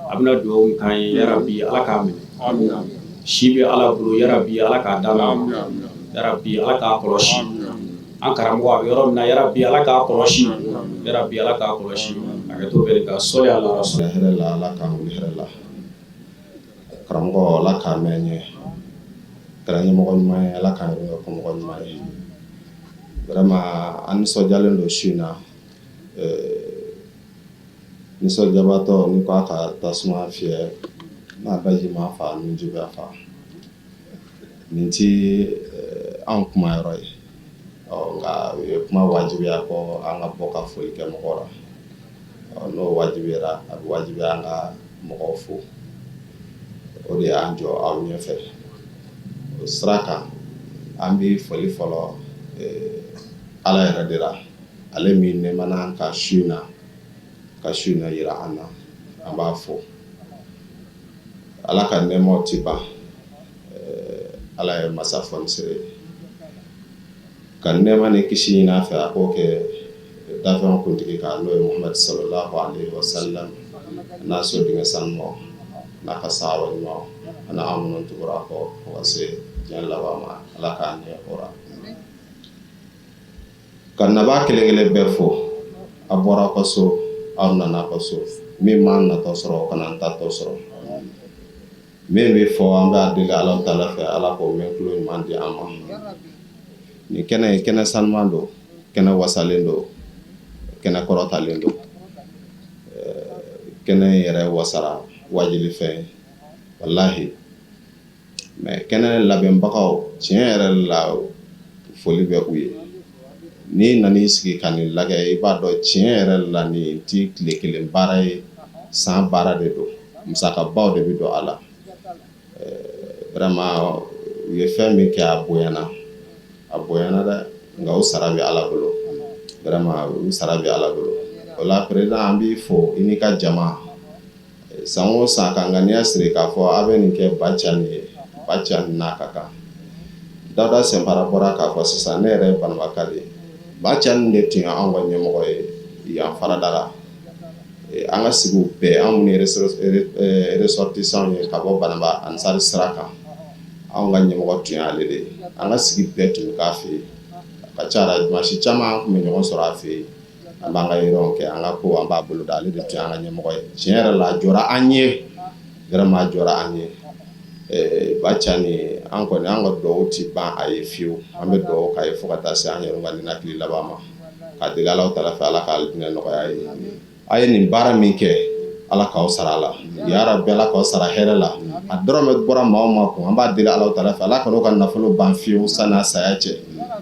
a bɛna dugawu min k'an ye yarabi Ala k'a minɛ si bɛ Ala bolo yarabi Ala k'a d'an ma yarabi Ala k'a kɔlɔsi an karamɔgɔ a bɛ yɔrɔ min na yarabi Ala k'a kɔlɔsi yarabi Ala k'a kɔlɔsi hakɛto bɛɛ ka sɔli ala rasul hɛrɛ la Ala k'an wuli hɛrɛ la karamɔgɔ Ala k'a mɛn ɲɛ kɛra ɲɛmɔgɔ ɲuman ye Ala k'an yɛrɛ kɛ mɔgɔ ɲuman ye vraiment an nisɔndiyalen don su in na nisɔndiyabaatɔ ni ko a ka tasuma fiyɛ n'a daji ma fa ni ji bɛ fa nin ti anw kuma yɔrɔ ye nga kuma wajibiya ko an ka bɔ ka foli kɛ mɔgɔ la n'o wajibira a bɛ wajibiya an ka mɔgɔw fo o de y'an jɔ aw ɲɛfɛ o sira kan an bɛ foli fɔlɔ Ala yɛrɛ de la ale min nɛmana an ka su in na yira an na an b'a fo Ala ka nɛmaw ti ban Ala ye masa fɔnisere ye ka nɛma ni kisi ɲini a fɛ a k'o kɛ dafɛn kuntigi kan n'o ye Muhamadu sallallahu alaihi wa sallam n'a so denkɛ sanumaw n'a ka sahaba ɲumanw ani an minnu tugura kɔ fo ka se diɲɛ laban ma Ala k'a ɲɛ hɔrɔn ka naba kelen-kelen bɛɛ fo a bɔra ka so aw nana ka so min m'an natɔ sɔrɔ o kana an tatɔ sɔrɔ min bɛ fɔ an b'a deli Ala Taala fɛ Ala k'o mɛn tulo ɲuman di an ma ni kɛnɛ ye kɛnɛ sanuman don kɛnɛ wasalen don kɛnɛ kɔrɔtalen don kɛnɛ yɛrɛ wasara wajili fɛn wallahi mais kɛnɛ labɛnbagaw tiɲɛ yɛrɛ la foli bɛ u ye ni nani sigi ka nin lagɛ i b'a dɔn tiɲɛ yɛrɛ la ni ti tile kelen baara ye san baara de don musakabaw de bɛ don a la vraiment u ye fɛn min kɛ a bonyana dɛ nka o sara bɛ Ala bolo vraiment u sara bɛ Ala bolo o la président an b'i fo i ni ka jama san o san ka ŋaniya siri k'a fɔ a bɛ nin kɛ ba ca nin ye ba ca nin n'a ka kan Dawuda Sɛnpara bɔra k'a fɔ sisan ne yɛrɛ ye Bananba de ye ba ca nin de tun ye anw ka ɲɛmɔgɔ ye yan Farada la an ka sigiw bɛɛ anw minnu ye ressortissants ye ka bɔ Bananba Ansari sira kan anw ka ɲɛmɔgɔ tun ye ale de ye an ka sigi bɛɛ tun bɛ k'a fɛ yen a ka ca la dimanche caman an tun bɛ ɲɔgɔn sɔrɔ a fɛ yen an b'an ka yɔrɔw kɛ an ka ko an b'a bolo da ale de tun ye an ka ɲɛmɔgɔ ye tiɲɛ yɛrɛ la a jɔra an ye vraiment a jɔra an ye ba ca ni an kɔni an ka dugawu ti ban a ye fiyewu an bɛ dugawu k'a ye fo ka taa se an yɛrɛ ka ninakili laban ma k'a deli Ala Taala fɛ Ala k'ale hinɛ nɔgɔya ye a ye nin baara min kɛ Ala k'aw sara a la yarabi Ala k'aw sara hɛrɛ la a dɔrɔmɛ bɔra maa o maa kun an b'a deli Ala Taala fɛ Ala kan'o ka nafolo ban fiyewu san'a saya cɛ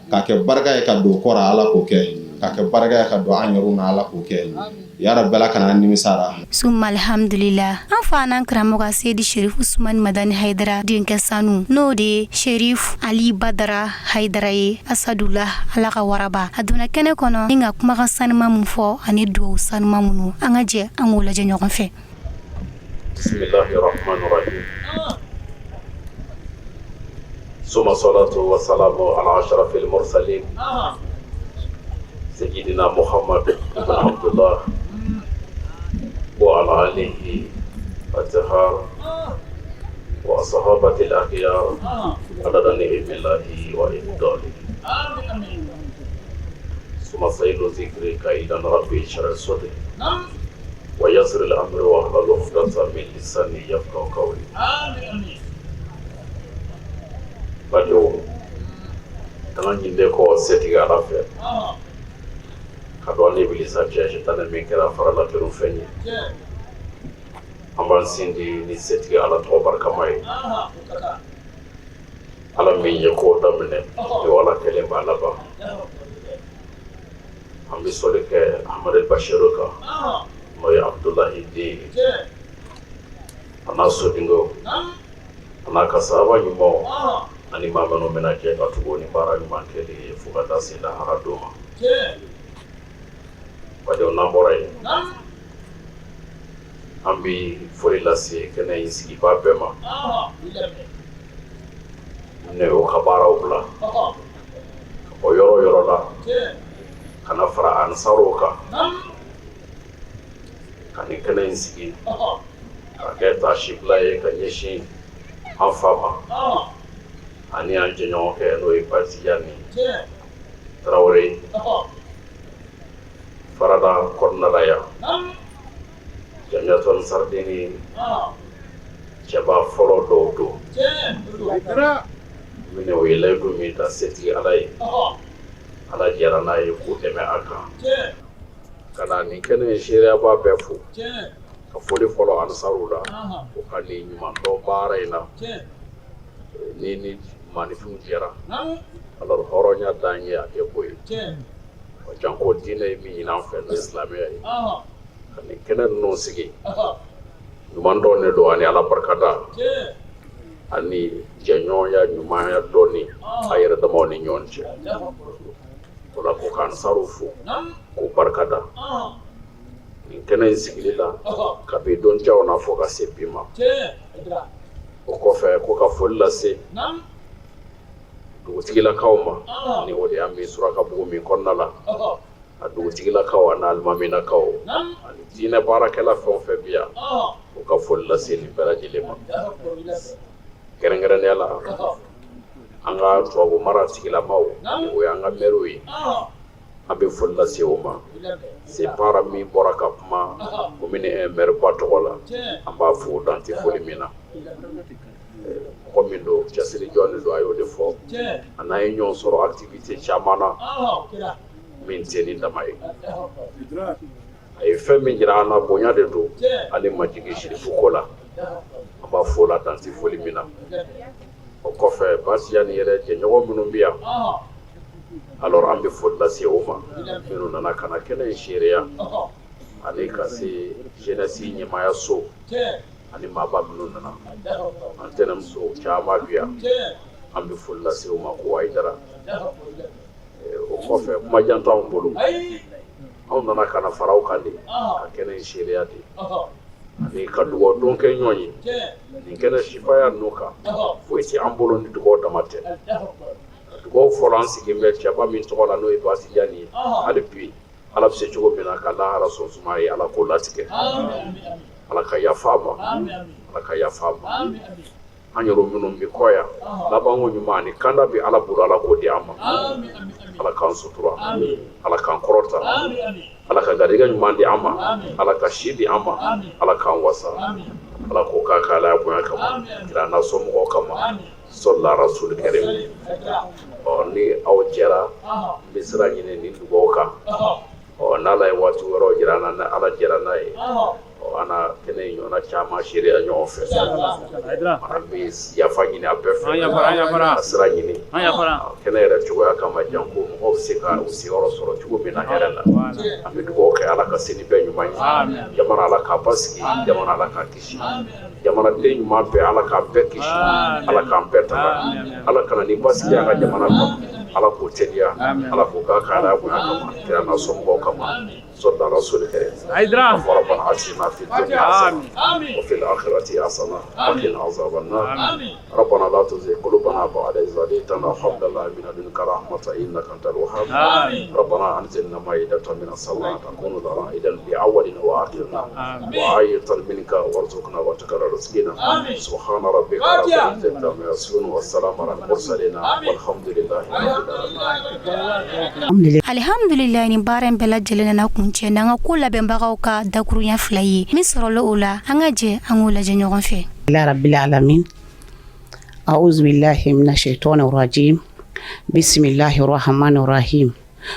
k'a kɛ barika ye ka don kɔrɔ Ala k'o kɛ k'a kɛ barika ye ka don an yɛrɛw na Ala k'o kɛ yarabi Ala kana nimisara summa alhamdulillah an fa n'an karamɔgɔ Seydi Sherif Usman Madani Haidara denkɛ sanu n'o de ye Sherif Ali Badara Haidara ye Asadullah Ala ka waraba a donna kɛnɛ kɔnɔ ni ka kumakan sanuma mun fɔ ani dugawu sanuma minnu an ka jɛ an k'o lajɛ ɲɔgɔn fɛ Bismillahirrahmanirrahim summa salatu wa salamu ala ashrafil mursalin سيدنا محمد بن عبد الله وعلى آله الطهار وصحابة الأخيار عدد نعم الله وإفضاله ثم سيد ذكرك إذا ربي اشرح صدري ويسر الأمر واحلل عقدة من لساني يفقهوا قولي Bado tangan jinde ko setiga rafa kadon iblis aja shetana min kera farala peru fenye amban sindi ni setiga ala to barka mai ala min yako damne e wala kele balaba ambi solike Ahmad al-Bashiruka moy Abdullah Idi ana sodingo ana kasaba nyumo ani mama no mena ke ka tugo ni bara ni mankeli fugata sila haradoma wado naboray ambi foi lasi kena isi babema ne o khabara ubla o yoro la kana fara ansaroka kani kena isi aketa shiplaye kanyeshi afama ani anjenyo ke no ipatiyani Traore Farada Kornalaya Jamiaton Sardini Chaba Foro do mine wile gumita seti alai ala jarana yuku teme aka kana ni kene shira ba befu ka foli folo ansarula ko kali nyuma do bara ina ni manifin jɛra alors hɔrɔnya dan ye a kɛ ko ye o janko diinɛ ye min ɲini an fɛ n'o ye silamɛya ye ka nin kɛnɛ ninnu sigi ɲuman dɔ ne don ani ala barikada ani jɛɲɔgɔnya ɲumanya dɔɔni a yɛrɛ damaw ni ɲɔgɔn cɛ o la ko k'an saru fo k'o barikada nin kɛnɛ in sigili la kabi don jaw na fɔ ka se bi ma o kɔfɛ ko ka foli lase dugutigilakaw ma ni o de y'an bɛ surakabugu min kɔnɔna la a dugutigilakaw ani alimaminakaw ani diinɛ baarakɛla fɛn o fɛn bi yan o ka foli lase nin bɛɛ lajɛlen ma kɛrɛnkɛrɛnnenya la an ka tubabu mara tigilamaw o y'an ka mɛriw ye an bɛ foli lase o ma separa min bɔra ka kuma komi mɛri ba tɔgɔ la an b'a fo dan tɛ foli min na mɔgɔ min don cɛsiri jɔn don a y'o de fɔ a n'an ye ɲɔgɔn sɔrɔ activité caman na min tɛ nin dama ye a ye fɛn min jira an na bonya de don ale ma jigin sirifuko la an b'a fo la dan tɛ foli min na o kɔfɛ basiya ni yɛrɛ jɛɲɔgɔn minnu bɛ yan alors an bɛ foli lase o ma minnu nana ka na kɛnɛ in seereya ani ka se jeunesse ɲɛmaaya so ani maaba minnu nana an tɛnɛmuso caman bɛ yan an bɛ foli lase o ma ko Ayidara o kɔfɛ kuma jan t'anw bolo anw nana ka na fara aw kan de ka kɛnɛ in seereya de ani ka dugawu don kɛ ɲɔgɔn ye nin kɛnɛ sifaya ninnu kan foyi tɛ an bolo ni dugawu dama tɛ dugawu fɔlɔ an sigilen bɛ cɛba min tɔgɔ la n'o ye Basijan ye hali bi ala bɛ se cogo min na ka lahara sɔn suma ye ala k'o latigɛ ala ka yafa a ma ala ka yafa a ma an yɛrɛ minnu bɛ kɔ yan labanko ɲuman ani kanda bɛ ala bolo ala k'o di an ma ala k'an sutura ala k'an kɔrɔta ala ka garijɛgɛ ɲuman di an ma ala ka si di an ma ala k'an wasa ala k'o k'a ka ala bonya kama kira n'a somɔgɔw kama sɔlila rasuli kɛrɛm ni aw jɛra n bɛ sira ɲini nin dugawu kan n'ala ye waati wɛrɛw jira an na ala jɛra n'a ye ana kɛnɛ in ɲɔgɔnna caman seereya ɲɔgɔn fɛ an bɛ yafa ɲini a bɛɛ fɛ a sira ɲini kɛnɛ yɛrɛ cogoya kama janko mɔgɔw bɛ se ka u sigiyɔrɔ sɔrɔ cogo min na hɛrɛ la an bɛ dugawu kɛ ala ka se ni bɛɛ ɲuman ye jamana ala k'a basigi jamana ala k'a kisi jamanaden ɲuman bɛɛ ala k'a bɛɛ kisi ala k'an bɛɛ taga ala kana ni basigi an ka jamana kɔnɔ ala k'o teliya ala k'o k'a ka ala bonya kama kira n'a somɔgɔw kama صلى رسول الكريم ربنا آتنا في الدنيا حسنة وفي الآخرة حسنة وقنا عذاب النار ربنا لا تزغ قلوبنا بعد إذ هديتنا وهب لنا من لدنك رحمة إنك أنت الوهاب ربنا أنزلنا مائدة من السماء تكون لنا عيدا لأولنا وآخرنا وآية منك وارزقنا وتكرر رزقنا سبحان ربك رب العزة عما يصفون والسلام على المرسلين والحمد لله رب العالمين alhamdulillah ni baaren bɛɛ lajɛlen na kuncɛ n'an ka ko labɛnbagaw ka dakuruɲɛ fila ye min sɔrɔla o la an ka jɛ an k'o lajɛ ɲɔgɔn fɛ rabbil alamin a'udhu billahi minash shaitanir rajim bismillahir rahmanir rahim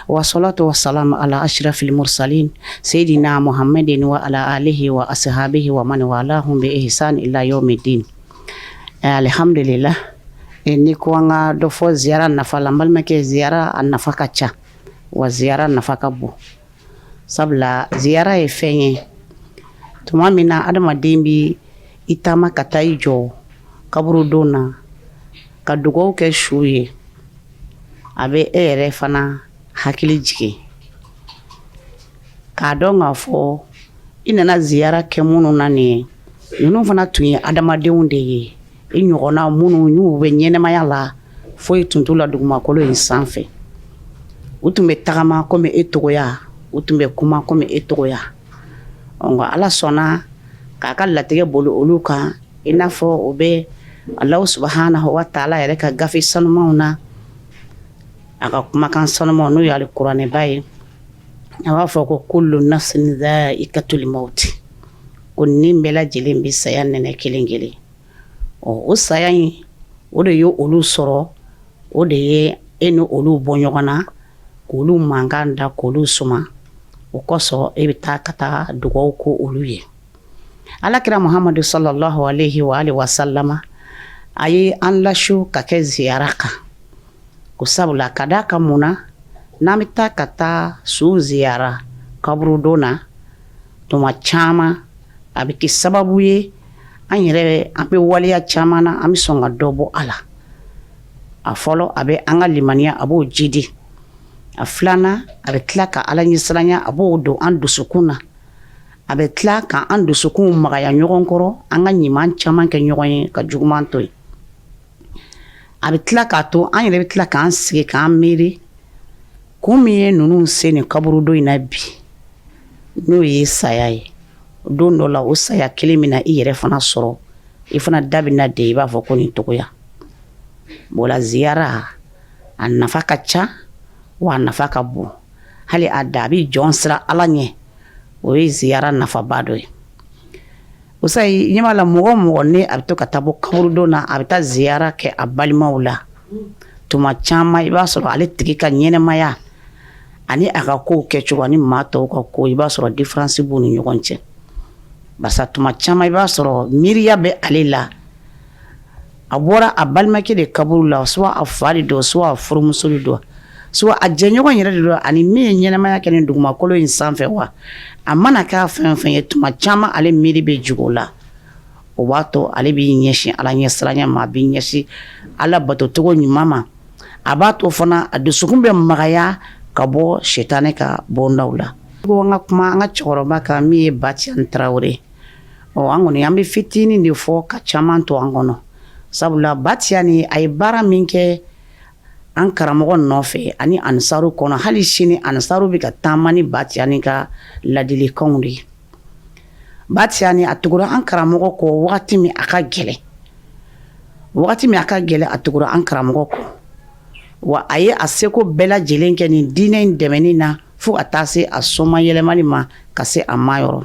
wa salatu wassalamu ala ashrafil mursalin sayidina muhammadin wa ala alihi wa ashabihi wa man walahum bi ihsan ila yawmiddin alhamdulillah ni ko an ka dɔ fɔ ziyara nafa la n balimakɛ ziyara a nafa ka ca wa ziyara nafa ka bon sabula ziyara ye fɛn ye tuma min na adamaden bi i taama ka taa i jɔ kaburudon na ka dugawu kɛ su ye a bɛ e yɛrɛ fana hakili jigin k'a dɔn k'a fɔ i nana ziyara kɛ minnu na nin ye ninnu fana tun ye adamadenw de ye i ɲɔgɔnna minnu y'u bɛ ɲɛnɛmaya la foyi tun t'u la dugumakolo in sanfɛ u tun bɛ tagama komi e togoya u tun bɛ kuma komi e togoya nka ala sɔnna k'a ka latigɛ boli olu kan i n'a fɔ o bɛ Allahu subhanahu wa ta'ala yɛrɛ ka gafe sanumanw na a ka kumakan sanumanw n'o ye alikuranɛba ye a b'a fɔ ko kullu nafsin dha'iqatul maut ko ni bɛɛ lajɛlen bɛ saya nɛnɛ kelen kelen o saya in o de ye olu sɔrɔ o de ye e ni olu bɔ ɲɔgɔn na k'olu mankan da k'olu suma o kosɔn e bɛ taa ka taa dugawu ko olu ye alakira muhammadu sallallahu alaihi wa alihi wa sallama a ye an lasu ka kɛ ziyara kan ko sabula ka da ka mun na n'an bɛ taa ka taa su ziyara kaburudon na tuma caman a bɛ kɛ sababu ye an bɛ waleya caman na an bɛ sɔn ka dɔ bɔ a la a fɔlɔ a bɛ an ka limaniya a b'o jidi a filanan a bɛ tila ka ala ɲɛsiranya a b'o don an dusukun na a bɛ tila ka an dusukun magaya ɲɔgɔn kɔrɔ an ka ɲuman caman kɛ ɲɔgɔn ye ka juguman to yen a bɛ tila k'a to an yɛrɛ bɛ tila k'an sigi k'an miiri kun min ye ninnu se nin kaburudon in na bi n'o ye saya ye don dɔ la o saya kelen min na i yɛrɛ fana sɔrɔ i fana da bɛ na de i b'a fɔ ko nin togoya bola ziyara a nafa ka ca wa a nafa ka bon hali a da a bɛ jɔn sira ala ɲɛ o ye ziyara nafaba dɔ ye o sayi ɲɛ b'a la mɔgɔ o mɔgɔ ne a bɛ to ka taa bɔ kaburudon na a bɛ taa ziyara kɛ a balimaw la tuma caman i b'a sɔrɔ ale tigi ka ɲɛnɛmaya ani a ka kow kɛcogo ani maa tɔw ka ko i b'a sɔrɔ diferansi b'u ni ɲɔgɔn cɛ barisa tuma caman i b'a sɔrɔ miiriya bɛ ale la a bɔra a balimakɛ de kaburu la soit a fa de don soit a furumuso de don soit a jɛɲɔgɔn yɛrɛ de don ani min ye ɲɛnɛmaya kɛ nin dugumakolo in sanfɛ wa a mana k'a fɛn fɛn ye tuma caman ale miiri bɛ jigin o la o b'a to ale b'i ɲɛsin ala ɲɛsiranya ma a b'i ɲɛsin ala batocogo ɲuman ma a b'a to fana a dusukun bɛ magaya ka bɔ sitani ka bondaw la ko an ka kuma an ka cɛkɔrɔba kan min ye Batiani Tarawele an kɔni an bɛ fitinin de fɔ ka caman to an kɔnɔ sabula Batiani a ye baara min kɛ an karamɔgɔ nɔfɛ ani ansaru kɔnɔ hali sini ansaru bɛ ka taama ni Batiani ka ladilikanw de ye Batiani a tugura an karamɔgɔ kɔ wagati min a ka gɛlɛn a tugura an karamɔgɔ kɔ wa a ye a seko bɛɛ lajɛlen kɛ nin diinɛ in dɛmɛni na fo ka taa se a soma yɛlɛmani ma ka se a ma yɔrɔ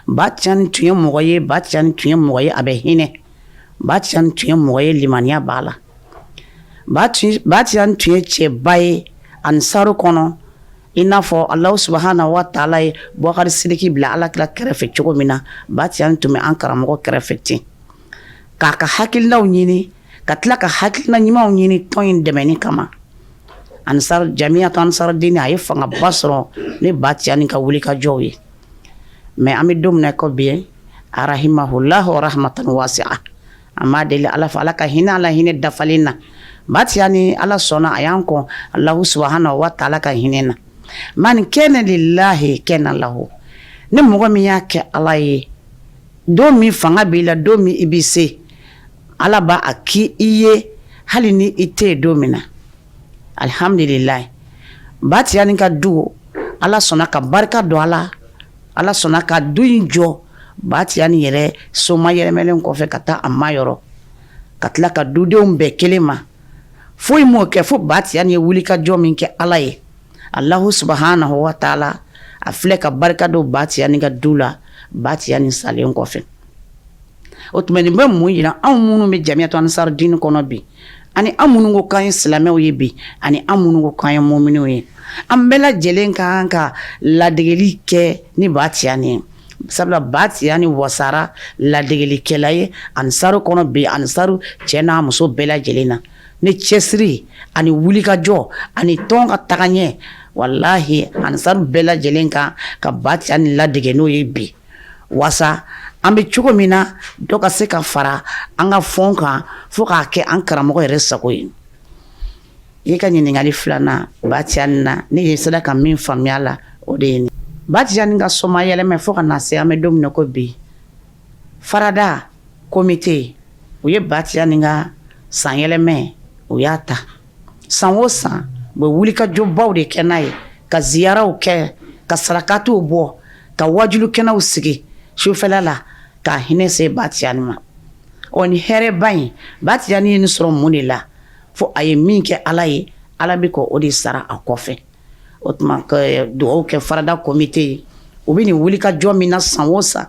Batiani tun ye mɔgɔ ye a bɛ hinɛ Batiani tun ye mɔgɔ ye limaniya b'a la Batiani tun ye cɛba ye ansaru kɔnɔ i n'a fɔ Alahu subahana wa taala ye Bubakari Sidiki bila alakira kɛrɛfɛ cogo min na Batiani tun bɛ an karamɔgɔ kɛrɛfɛ ten k'a ka hakilinaw ɲini ka tila ka hakilina ɲumanw ɲini tɔn in dɛmɛni kama jamiyatu ansar dini a ye fangaba sɔrɔ ne Batiani ka wulikajɔw ye mais an bɛ don min na ko bi arahimahullahu rahmatan wasi'a a ma deli ala fɛ ala ka hinɛ ala hinɛ dafalen na Batiani ala sɔnna a y'an kɔn Alahu subahana wa taala ka hinɛ na man kana lillahi kana lahu ne mɔgɔ min y'a kɛ ala ye don min fanga b'i la don min i b'i se ala b'a a k'i i ye hali ni i tɛ yen don min na alhamdulilayi Batiani ka du ala sɔnna ka barika don ala sɔnna ka du in jɔ Batiani yɛrɛ soma yɛlɛmɛlen kɔfɛ ka taa a ma yɔrɔ ka tila ka dudenw bɛɛ kelen ma foyi m'o kɛ fo Batiani ye wulikajɔ min kɛ ala ye Alahu subahanahu wa taala a filɛ ka barika don Batiani ka du la Batiani salen kɔfɛ o tuma nin bɛ mun yira anw minnu bɛ jamiyatu ansar dini kɔnɔ bi ani an minnu ko k'an ye silamɛw ye bi ani an minnu ko k'an ye muminɛw ye an bɛɛ lajɛlen ka kan ka ladegeli kɛ ni Batiani ye sabula Batiani wasara ladegelikɛla ye ansaru kɔnɔ bi ansaru cɛ n'a muso bɛɛ lajɛlen na ni cɛsiri ani wulikajɔ ani tɔn ka tagaɲɛ wallahi ansaru bɛɛ lajɛlen kan ka Batiani ladege n'o ye bi wasa an bɛ cogo min na dɔ ka se ka fara an ka fɔn kan fo k'a kɛ an karamɔgɔ yɛrɛ sago ye i ka ɲininkali filanan Batiani na ne ye sera ka min faamuya la o de ye Batiani ka soma yɛlɛmɛ fo ka na se an bɛ don min na ko bi farada komite u ye Batiani ka san yɛlɛmɛ u y'a ta san o san u bɛ wulikajɔbaw de kɛ n'a ye ka ziyaraw kɛ ka sarakatiw bɔ ka wajulukɛnɛw sigi sufɛla la ka hinɛ se Batiani ma ni hɛrɛba in Batiani ye nin sɔrɔ mun de la fo a ye min kɛ ala ye ala bɛ k'o de sara a kɔfɛ o tuma ka dugawu kɛ farada komite ye u bɛ nin wulikajɔ min na san o san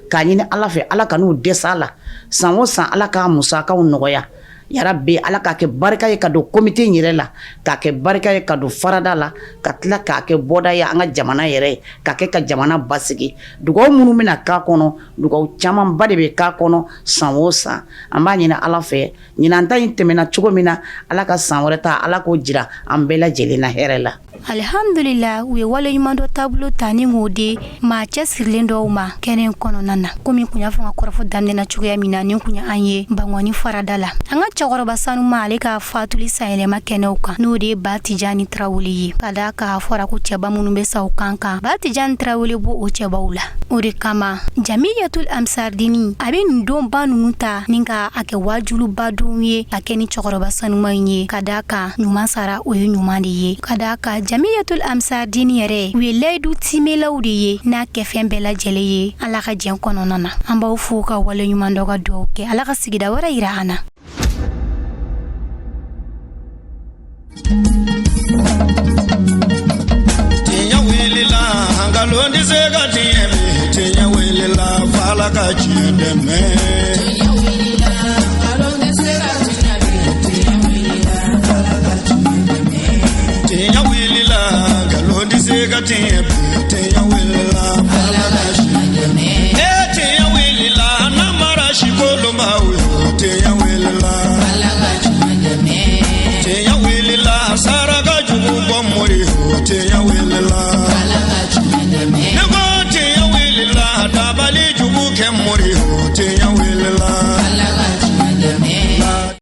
k'a ɲini ala fɛ ala ka n'u dɛsɛ a la san o san ala k'a musakaw nɔgɔya yarabi ala k'a kɛ barika ye ka don comité yɛrɛ la k'a kɛ barika ye ka don farada la ka tila k'a kɛ bɔda ye an ka jamana yɛrɛ ka kɛ ka jamana basigi dugawu minnu bɛna k'a kɔnɔ dugawu camanba de bɛ k'a kɔnɔ san o san an b'a ɲini ala fɛ ɲinan ta in tɛmɛna cogo min na ala ka san wɛrɛ ta ala k'o jira an bɛɛ lajɛlen na hɛrɛ la alhamdulillah u ye waleɲuman dɔ taabolo ta ni k'o di maa cɛsirilen dɔw ma kɛnɛ kɔnɔna na komi kun y'a fɔ ka kɔrɔfɔ daminɛna cogoya min na ni kun ye an ye bangɔni farada la an ka cɛkɔrɔba sanuma ale ka fatuli sayɛlɛma kɛnɛw kan n'o de ye ba tijani tarawele ye ka da k'a fɔra ko cɛba minnu bɛ sa o kan kan ba tijani tarawele bɔ o cɛbaw la o de kama jamiyatul amsardini a bɛ nin donba ninnu ta ni ka a kɛ wajuluba donw ye a kɛ ni cɛkɔrɔba sanuma ye ka da kan ɲuman sara o ye ɲuman de ye ka da kan jamiyatul amsardini yɛrɛ u ye layidu timelaw de ye n'a kɛ fɛn bɛɛ lajɛlen ye ala ka jɛn kɔnɔna na an b'aw fo ka waleɲuman dɔ ka dugawu kɛ ala ka sigida wɛrɛ yira an na tiɲɛ wulila nkalon tɛ se ka tiɲɛ mɛn tiɲɛ wulila fala ka tiɲɛ dɛmɛ tiɲɛ wulila nkalon tɛ se ka tiɲɛ mɛn tiɲɛ wulila fala ka tiɲɛ dɛmɛ tiɲɛ wulila nkalon tɛ se ka tiɲɛ mɛn tiɲɛ wulila fala ka tiɲɛ dɛmɛ tiɲɛ wulila namara sikolonba wuyo tiɲɛ wulila fala ka tiɲɛ dɛmɛ tiɲɛ wulila saraka jugu bɔ mori o tiɲɛ wulila fala ka tiɲɛ dɛmɛ ne ko tiɲɛ wulila dabali jugu kɛ mori o tiɲɛ wulila